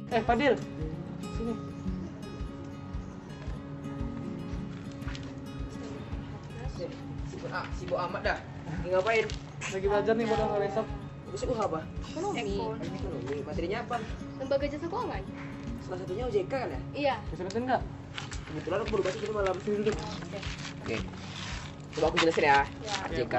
Fadil, sini. Sibuk amat dah. Lagi ngapain? Lagi belajar nih buat ngeresap. Besok apa? Ekonomi. Ekonomi. Materinya apa? Lembaga jasa keuangan. Salah satunya OJK kan ya? Iya. Bisa nggak? Kebetulan aku baru baca itu malam. Sini duduk. Oke. Coba aku jelasin ya. Ya. OJK.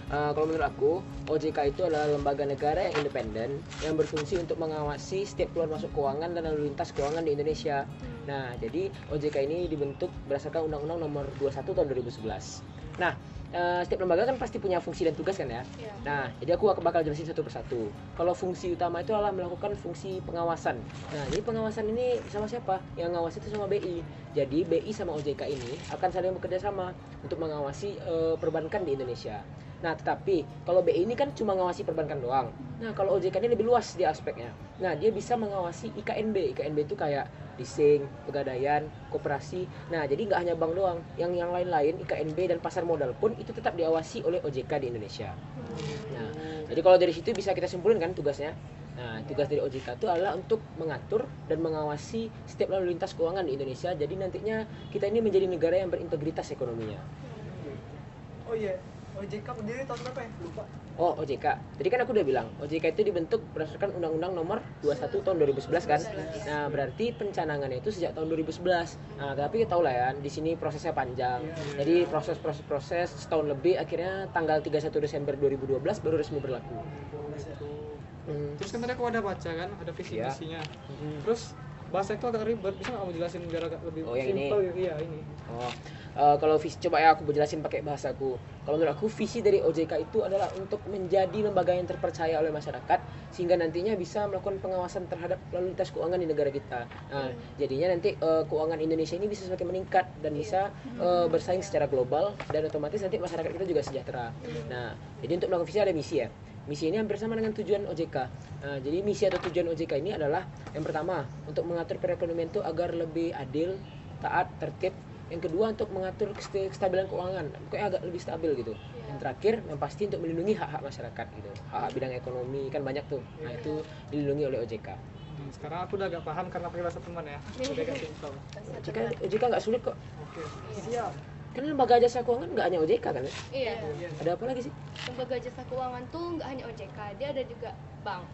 Kalau menurut aku, OJK itu adalah lembaga negara yang independen yang berfungsi untuk mengawasi setiap keluar masuk keuangan dan lalu lintas keuangan di Indonesia. Nah, jadi OJK ini dibentuk berdasarkan Undang-Undang Nomor 21 Tahun 2011. Nah, setiap lembaga kan pasti punya fungsi dan tugas kan ya. Iya. Nah, jadi aku bakal jelasin satu persatu. Kalau fungsi utama itu adalah melakukan fungsi pengawasan. Nah, jadi pengawasan ini sama siapa? Yang ngawasi itu sama BI. Jadi BI sama OJK ini akan saling bekerja sama untuk mengawasi perbankan di Indonesia. Nah, tetapi kalau BI ini kan cuma ngawasi perbankan doang. Nah, kalau OJK ini lebih luas dia aspeknya. Nah, dia bisa mengawasi IKNB. IKNB itu kayak leasing, pegadaian, koperasi. Nah, jadi nggak hanya bank doang. Yang lain-lain, IKNB dan pasar modal pun itu tetap diawasi oleh OJK di Indonesia. Nah, jadi kalau dari situ bisa kita simpulin kan tugasnya. Nah, tugas dari OJK itu adalah untuk mengatur dan mengawasi setiap lalu lintas keuangan di Indonesia. Jadi nantinya kita ini menjadi negara yang berintegritas ekonominya. Oh iya, OJK berdiri tahun berapa ya? Lupa. Oh, OJK. Tadi kan aku udah bilang, OJK itu dibentuk berdasarkan Undang-Undang Nomor 21 Tahun 2011 kan. Nah, berarti pencanangannya itu sejak tahun 2011. Nah, tapi tahu lah ya, di sini prosesnya panjang. Jadi proses setahun lebih, akhirnya tanggal 31 Desember 2012 baru resmi berlaku. Terus kan tadi aku ada baca kan, ada visi Iya. misinya. Terus bahasa itu agak ribet, bisa nggak kamu jelasin biar agak lebih Oh, yang ini? simpel gitu? Iya, ini. Oh, kalau visi, coba ya aku jelasin pakai bahasaku. Kalau menurut aku visi dari OJK itu adalah untuk menjadi lembaga yang terpercaya oleh masyarakat sehingga nantinya bisa melakukan pengawasan terhadap lalu lintas keuangan di negara kita. Nah, jadinya nanti keuangan Indonesia ini bisa semakin meningkat dan bisa bersaing secara global dan otomatis nanti masyarakat kita juga sejahtera. Nah, jadi untuk melakukan visi ada misi ya. Misi ini hampir sama dengan tujuan OJK. Nah, jadi misi atau tujuan OJK ini adalah yang pertama untuk mengatur perekonomian itu agar lebih adil, taat, tertib. Yang kedua untuk mengatur kestabilan keuangan, pokoknya agak lebih stabil gitu. Yang terakhir yang pasti untuk melindungi hak-hak masyarakat gitu. Hak-hak bidang ekonomi kan banyak tuh. Nah, itu dilindungi oleh OJK. Sekarang aku udah agak paham karena pakai bahasa teman ya. Udah agak simpel. OJK nggak sulit kok. Oke. Siap. Kan lembaga jasa keuangan nggak hanya OJK kan ya? Iya. Ada apa lagi sih? Lembaga jasa keuangan tuh nggak hanya OJK, dia ada juga bank.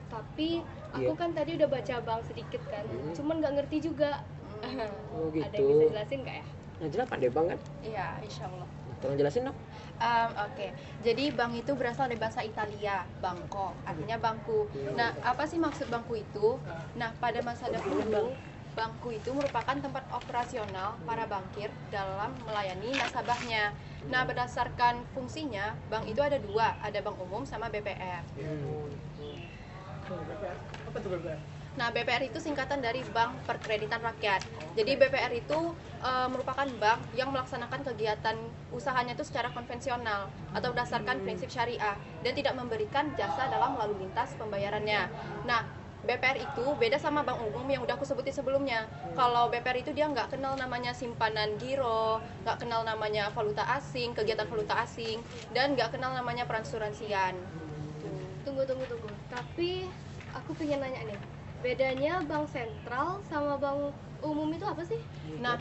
Tapi aku Iya. kan tadi udah baca bank sedikit kan, cuman nggak ngerti juga. Oh Ada yang gitu. bisa jelasin nggak ya? Nah, jelas pandai bang kan? Iya, insya Allah. Tolong jelasin dong. Oke, jadi bank itu berasal dari bahasa Italia, banco, artinya bangku. Nah, apa sih maksud bangku itu? Nah, pada masa dahulu, bangku itu merupakan tempat operasional para bankir dalam melayani nasabahnya. Nah, berdasarkan fungsinya, bank itu ada dua, ada bank umum sama BPR. BPR. Apa tuh BPR? Nah, BPR itu singkatan dari Bank Perkreditan Rakyat. Jadi BPR itu merupakan bank yang melaksanakan kegiatan usahanya itu secara konvensional atau berdasarkan prinsip syariah dan tidak memberikan jasa dalam lalu lintas pembayarannya. Nah, BPR itu beda sama bank umum yang udah aku sebutin sebelumnya. Kalau BPR itu dia nggak kenal namanya simpanan giro, nggak kenal namanya valuta asing, kegiatan valuta asing, dan nggak kenal namanya peransuransian. Tunggu. Tapi aku pengen nanya nih, bedanya bank sentral sama bank umum itu apa sih? Nah,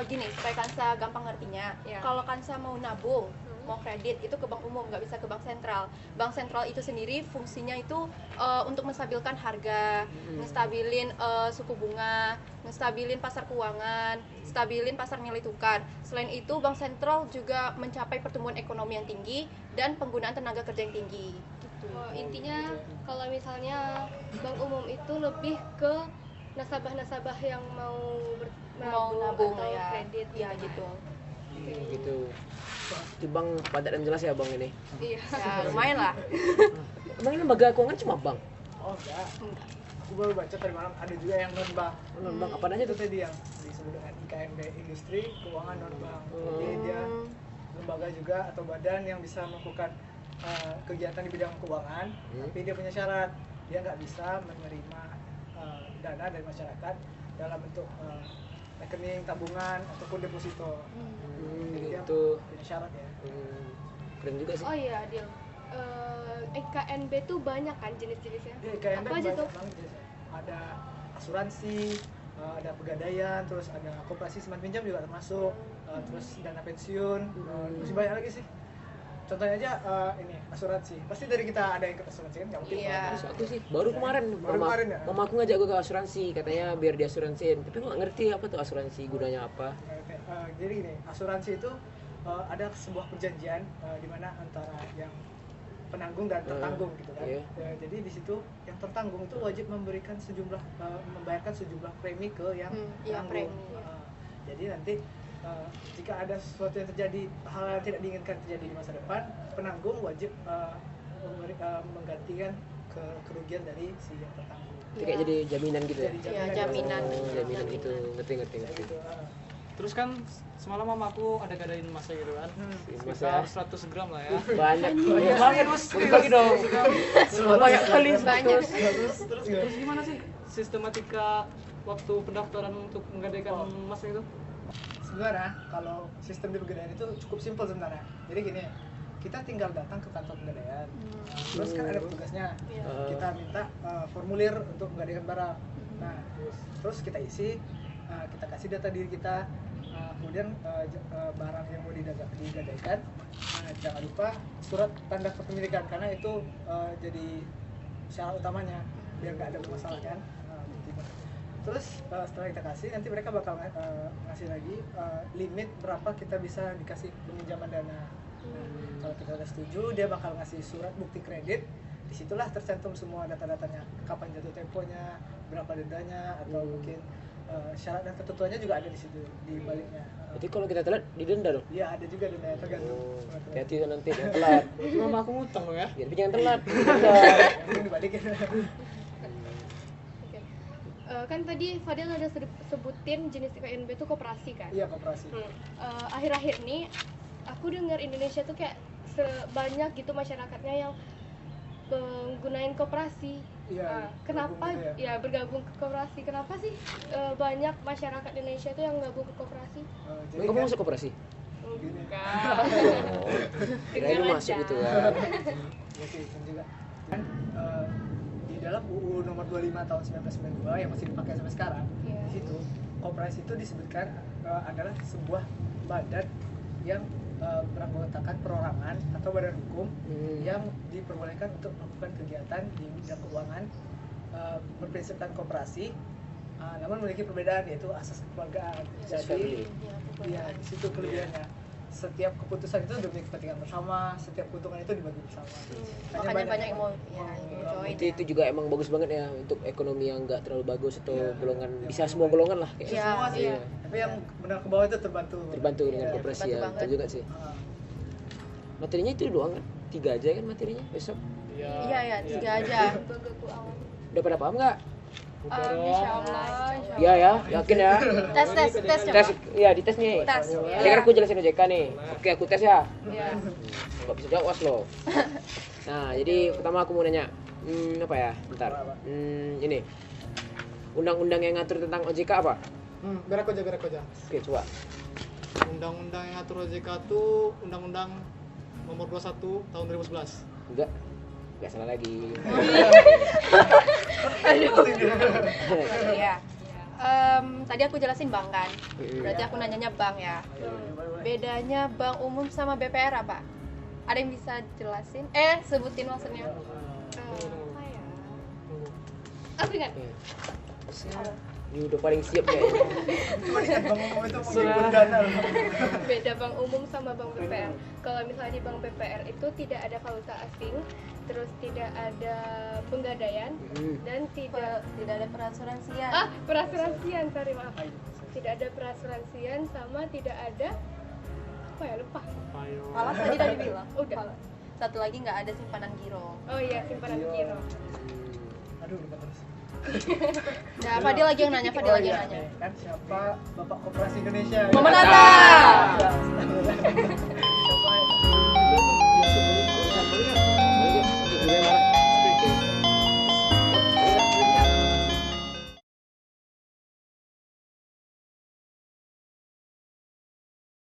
gini supaya Kansa gampang ngertinya. Ya. Kalau Kansa mau nabung, mau kredit itu ke bank umum, nggak bisa ke bank sentral. Bank sentral itu sendiri fungsinya itu untuk menstabilkan harga, ngestabilin suku bunga, ngestabilin pasar keuangan, stabilin pasar nilai tukar. Selain itu, bank sentral juga mencapai pertumbuhan ekonomi yang tinggi dan penggunaan tenaga kerja yang tinggi. Oh, intinya kalau misalnya bank umum itu lebih ke nasabah-nasabah yang Mau nabung atau ya, kredit ya gitu. Gitu. Di bank padat dan jelas ya bang ini. Iya. Ya lumayan lah. Emang ini lembaga keuangan cuma bank? Oh enggak. Aku baru baca tadi malam ada juga yang non bank. Non bank apa aja Itu tuh? tadi yang disebut dengan IKNB, industri keuangan non bank. Jadi dia lembaga juga atau badan yang bisa melakukan kegiatan di bidang keuangan, tapi dia punya syarat, dia nggak bisa menerima dana dari masyarakat dalam bentuk rekening, tabungan ataupun deposito. Jadi dia Gitu. punya syarat ya. Keren juga sih. Oh iya, Adil. IKNB tuh banyak kan jenis-jenisnya? Dia IKNB Apa aja banyak tuh? banget jenisnya. ada asuransi, ada pegadaian, terus ada koperasi simpan pinjam juga termasuk, terus dana pensiun, masih banyak lagi sih. Contohnya aja ini asuransi. Pasti dari kita ada yang ikut asuransi kan? Nggak mungkin. Iya. Terus aku sih baru kemarin kemarin ya? mama aku ngajak gue ke asuransi, katanya biar diasuransiin, tapi gue nggak ngerti apa tuh asuransi, gunanya apa. Oke, jadi gini, asuransi itu ada sebuah perjanjian di mana antara yang penanggung dan tertanggung gitu kan. Iya. Jadi di situ yang tertanggung itu wajib memberikan membayarkan sejumlah premi ke yang Iya, penanggung. premi. Jadi nanti jika ada sesuatu yang terjadi, hal yang tidak diinginkan terjadi di masa depan, penanggung wajib menggantikan kerugian dari si yang tertanggung. Itu kayak jadi jaminan gitu ya. Jadi Iya, jaminan. Oh, jaminan gitu, ngerti. Gitu. Terus kan semalam mama aku ada gadain emasnya gitu kan. Emas Sekitar ya. 100 gram lah ya. Banyak Banyak bos. bagi dong. Banyak kali Banyak. Terus Terus gimana sih sistematika waktu pendaftaran untuk menggadaikan emasnya itu? Sebenarnya kalau sistem di pegadaian itu cukup simpel sebenarnya. Jadi gini, kita tinggal datang ke kantor pegadaian. Terus kan ada petugasnya. Kita minta formulir untuk menggadaikan barang. Nah, terus kita isi, kita kasih data diri kita. Kemudian barang yang mau digadaikan, jangan lupa surat tanda kepemilikan karena itu jadi syarat utamanya biar nggak ada masalah kan. Terus setelah kita kasih, nanti mereka bakal ngasih lagi limit berapa kita bisa dikasih peminjaman dana. Kalau kita udah setuju, dia bakal ngasih surat bukti kredit. Disitulah tercantum semua data-datanya, kapan jatuh temponya, berapa dendanya, atau mungkin syarat dan ketentuannya juga ada di situ di baliknya. Berarti kalau kita telat didenda dong. Iya, ada juga dendanya tergantung. Hati-hati nanti jangan telat. Mama aku ngutang dong ya. Ya, tapi jangan telat. Mungkin dibalikin. Kan tadi Fadil ada sebutin jenis KNB itu koperasi kan? Iya, koperasi. Akhir-akhir ini aku dengar Indonesia tuh kayak sebanyak gitu masyarakatnya yang menggunain koperasi. Iya. Kenapa bergabung ya. bergabung ke koperasi? Kenapa sih banyak masyarakat Indonesia tuh yang gabung ke koperasi? Jadi Kamu kan- masuk koperasi? Enggak. Kirain lu masuk gitu kan. Ya sih, dan juga kan di dalam UU nomor 25 tahun 1992 yang masih dipakai sampai sekarang, Iya. di situ koperasi itu disebutkan adalah sebuah badan yang beranggotakan perorangan atau badan hukum yang diperbolehkan untuk melakukan kegiatan di bidang keuangan berprinsipkan koperasi, namun memiliki perbedaan yaitu asas kekeluargaan. Jadi ya di situ kelebihannya. Setiap keputusan itu demi kepentingan bersama, setiap keuntungan itu dibagi bersama. Makanya banyak yang mau join. Itu juga emang bagus banget ya untuk ekonomi yang nggak terlalu bagus atau Iya. golongan bisa semua golongan lah kayak. Iya. Semua sih. Iya. Tapi yang benar ke bawah itu terbantu. Terbantu dengan Iya. koperasi terbantu ya, banget. betul juga sih. Materinya itu doang kan? 3 aja kan materinya besok. Iya, ya, 3 aja. Lembaga keuangan. Udah pada paham nggak? Insya Allah. Iya ya, yakin ya. Tes coba. Tes, iya dites nih. Tes. Ini kan aku jelasin OJK nih. Oke, aku tes ya. Iya. Nggak bisa jawab loh. Nah, jadi pertama aku mau nanya, apa ya? Bentar. Ini. Undang-undang yang ngatur tentang OJK apa? Biar aku aja. Oke, coba. Undang-undang yang ngatur OJK itu Undang-Undang Nomor 21 Tahun 2011. Enggak salah lagi. Iya. Tadi aku jelasin bank kan. Berarti aku nanyanya bank ya. Bedanya bank umum sama BPR apa? Ada yang bisa jelasin? Sebutin maksudnya. Apa ya? Aku ingat. Ini udah paling siap kayaknya. Cuma di bank umum itu menghimpun dana. Beda bank umum sama bank BPR. Kalau misalnya di bank BPR itu tidak ada valuta asing, terus tidak ada penggadaian dan tidak ada perasuransian. perasuransian, sorry maaf. Tidak ada perasuransian sama tidak ada apa ya, lupa. Malah tadi udah dibilang. Udah. Satu lagi nggak ada simpanan giro. Oh iya, simpanan giro. Aduh, lupa terus. Nah, Fadil lagi yang nanya, Fadil lagi yang nanya. Kan siapa Bapak Koperasi Indonesia? Muhammad Ya. Hatta. Ya.